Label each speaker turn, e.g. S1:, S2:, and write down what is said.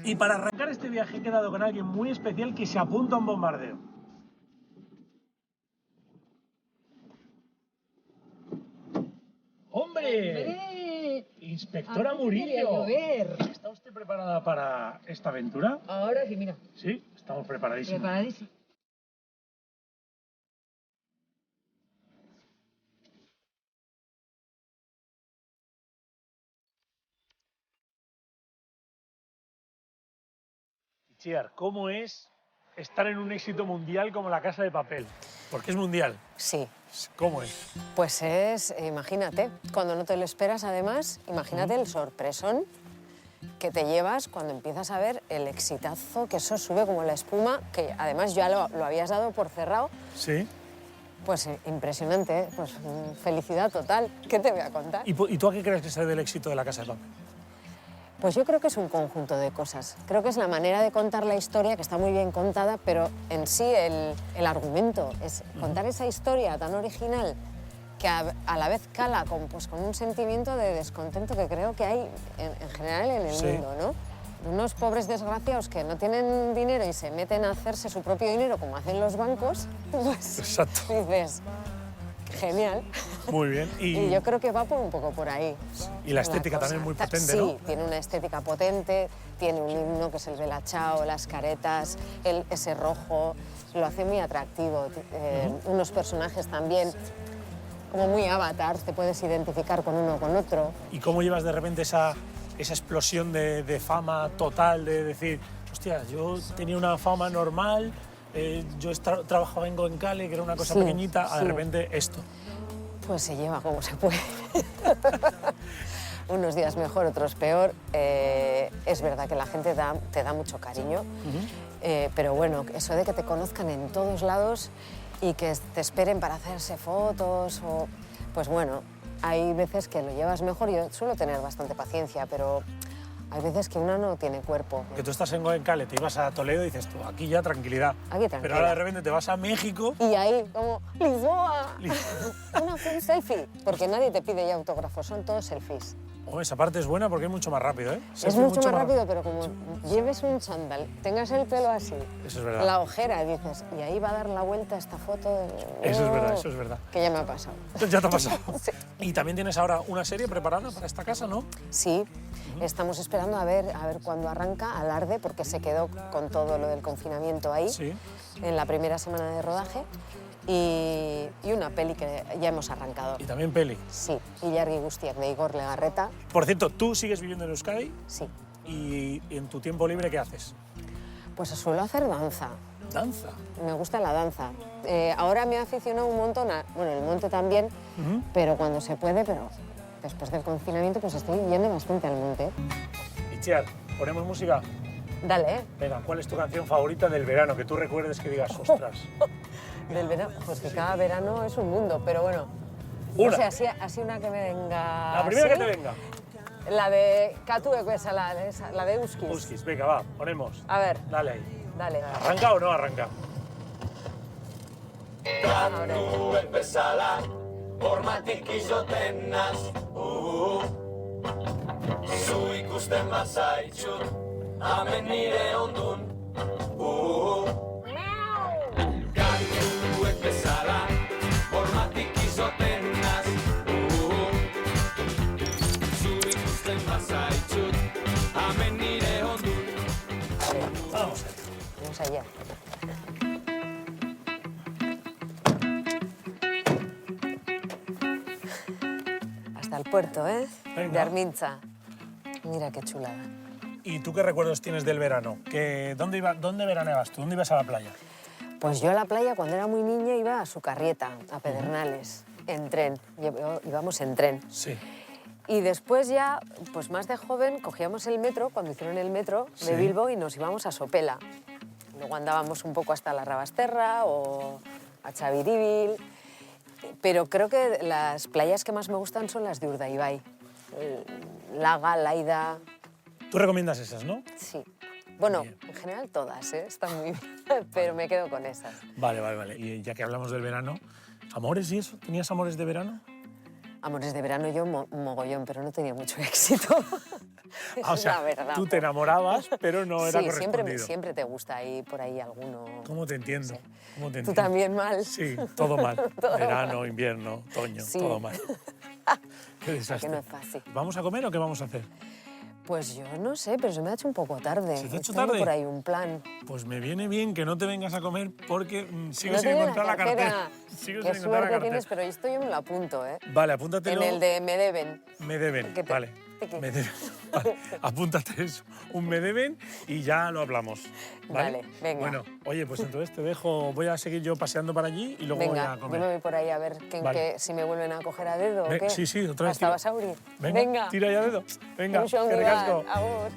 S1: Y para arrancar este viaje he quedado con alguien muy especial que se apunta a un bombardeo. ¡Hombre! Inspectora Murillo. ¿Está usted preparada para esta aventura?
S2: Ahora sí, mira.
S1: Sí, estamos preparadísimos.
S2: Preparadísimo.
S1: Itziar, ¿cómo es estar en un éxito mundial como La Casa de Papel? Porque es mundial.
S3: Sí,
S1: ¿Cómo es?
S3: pues es, imagínate, cuando no te lo esperas, además, imagínate el sorpresón que te llevas cuando empiezas a ver el exitazo, que eso sube como la espuma, que además ya lo habías dado por cerrado.
S1: Sí.
S3: Pues impresionante, ¿eh? Pues felicidad total. ¿Qué te voy a contar?
S1: ¿Y tú a qué crees que se debe el éxito de La Casa de Papel?
S3: Pues yo creo que es un conjunto de cosas. Creo que es la manera de contar la historia, que está muy bien contada, pero en sí el argumento es contar esa historia tan original que a la vez cala con un sentimiento de descontento que creo que hay en general en el mundo, ¿no? De unos pobres desgraciados que no tienen dinero y se meten a hacerse su propio dinero como hacen los bancos, pues
S1: Exacto.
S3: dices, genial.
S1: Muy bien.
S3: Y yo creo que va un poco por ahí.
S1: Y la estética también muy potente,
S3: sí,
S1: ¿no?
S3: Sí, tiene una estética potente, tiene un himno que es el Bella Ciao, las caretas, ese rojo, lo hace muy atractivo. Unos personajes también como muy avatars, te puedes identificar con uno o con otro.
S1: ¿Y cómo llevas de repente esa explosión de fama total, de decir, hostia, yo tenía una fama normal, yo trabajaba en Goenkale, que era una cosa pequeñita, de repente esto?
S3: Pues se lleva como se puede. Unos días mejor, otros peor. Es verdad que la gente te da mucho cariño, pero bueno, eso de que te conozcan en todos lados y que te esperen para hacerse fotos, pues bueno, hay veces que lo llevas mejor. Yo suelo tener bastante paciencia, pero hay veces que uno no tiene cuerpo.
S1: Que tú estás en Goenkale, te ibas a Toledo y dices tú, aquí ya tranquilidad.
S3: Aquí tranquila.
S1: Pero ahora de repente te vas a México.
S3: Y ahí, como, Lisboa, una selfie, porque nadie te pide ya autógrafos, son todos selfies.
S1: Oh, esa parte es buena porque es mucho más rápido, ¿eh?
S3: Es mucho más rápido, pero como lleves un chándal, tengas el pelo así,
S1: eso es verdad.
S3: La ojera, dices, y ahí va a dar la vuelta esta foto.
S1: Eso es verdad, eso es verdad.
S3: Que ya me ha pasado.
S1: Ya te ha pasado.
S3: Sí.
S1: Y también tienes ahora una serie preparada para esta casa, ¿no?
S3: Sí, estamos esperando a ver cuándo arranca Alarde, porque se quedó con todo lo del confinamiento ahí, en la primera semana de rodaje. Y una peli que ya hemos arrancado.
S1: ¿Y también peli?
S3: Sí, Ilargi Guztiak, de Igor Legarreta.
S1: Por cierto, ¿tú sigues viviendo en Euskadi?
S3: Sí.
S1: ¿Y en tu tiempo libre qué haces?
S3: Pues suelo hacer danza.
S1: ¿Danza?
S3: Me gusta la danza. Ahora me he aficionado un montón bueno, el monte también, pero cuando se puede, pero después del confinamiento pues estoy yendo bastante al monte.
S1: Itziar, ¿ponemos música?
S3: Dale, ¿eh?
S1: Venga, ¿cuál es tu canción favorita del verano? Que tú recuerdes que digas, ostras.
S3: Del verano, pues que cada verano es un mundo, pero bueno.
S1: Una.
S3: O sea, así una que me venga.
S1: La primera
S3: ¿sí?
S1: que te venga.
S3: La de Katuek, la de Euskis.
S1: Euskis, venga, va, ponemos.
S3: A ver.
S1: Dale ahí.
S3: Dale.
S1: ¿Arranca o no arranca?
S4: Katuek bezala, hormatik izoten naz, zu ikusten bazaitxut, amen nire ondun, Katuek bezala, hormatik izoten naz, zu ikusten bazaitxut, amen nire ondun.
S1: Vamos.
S3: Vamos allá. Hasta el puerto, ¿eh?
S1: Venga.
S3: De Armintza. Mira qué chulada.
S1: ¿Y tú qué recuerdos tienes del verano? ¿Dónde veraneabas tú? ¿Dónde ibas a la playa?
S3: Pues yo a la playa cuando era muy niña iba a Sucarrieta, a Pedernales, en tren. Íbamos en tren.
S1: Sí.
S3: Y después ya, pues más de joven, cogíamos el metro, cuando hicieron el metro de Bilbo, y nos íbamos a Sopela. Luego andábamos un poco hasta la Rabasterra o a Chaviribil. Pero creo que las playas que más me gustan son las de Urdaibai. Laga, Laida...
S1: ¿Tú recomiendas esas, no?
S3: Sí. Bueno,
S1: Bien.
S3: en general todas, ¿eh? Están muy bien, pero me quedo con esas.
S1: Vale, vale, vale. Y ya que hablamos del verano, ¿amores y eso? ¿Tenías amores de verano?
S3: Amores de verano yo mogollón, pero no tenía mucho éxito.
S1: O sea,
S3: la verdad.
S1: tú te enamorabas, pero no era
S3: Sí,
S1: correspondido.
S3: siempre te gusta ahí por ahí alguno.
S1: ¿Cómo te entiendo?
S3: Sí.
S1: ¿Cómo te
S3: Tú
S1: entiendo?
S3: también mal.
S1: Sí, todo mal. Verano, invierno, otoño,
S3: Sí.
S1: todo mal. Qué
S3: Que
S1: desastre.
S3: no es fácil.
S1: ¿Vamos a comer o qué vamos a hacer?
S3: Pues yo no sé, pero se me ha hecho un poco tarde.
S1: ¿Se te ha hecho
S3: Tengo
S1: tarde?
S3: por ahí un plan.
S1: Pues me viene bien que no te vengas a comer porque sigo
S3: No
S1: sin
S3: tengo
S1: encontrar la cartera. Sigo
S3: Qué
S1: sin encontrar la
S3: suerte
S1: cartera.
S3: tienes, pero esto yo me lo apunto, ¿eh?
S1: Vale, apúntatelo.
S3: En el de me deben.
S1: Me deben,
S3: Que te-
S1: vale.
S3: que-
S1: Me deben. Vale, apúntate eso, un me deben y ya lo hablamos. Vale,
S3: Vale, venga.
S1: Bueno, oye, pues entonces te dejo, voy a seguir yo paseando por allí y luego voy
S3: Venga,
S1: a
S3: yo
S1: comer.
S3: me voy por ahí a ver
S1: Vale.
S3: si me vuelven a coger a dedo o qué.
S1: Sí, otra vez.
S3: Hasta
S1: tira.
S3: Basauri.
S1: Venga, tira ya dedo. Venga,
S3: Muxo
S1: que
S3: ongi bat,
S1: ricasco.
S3: agur.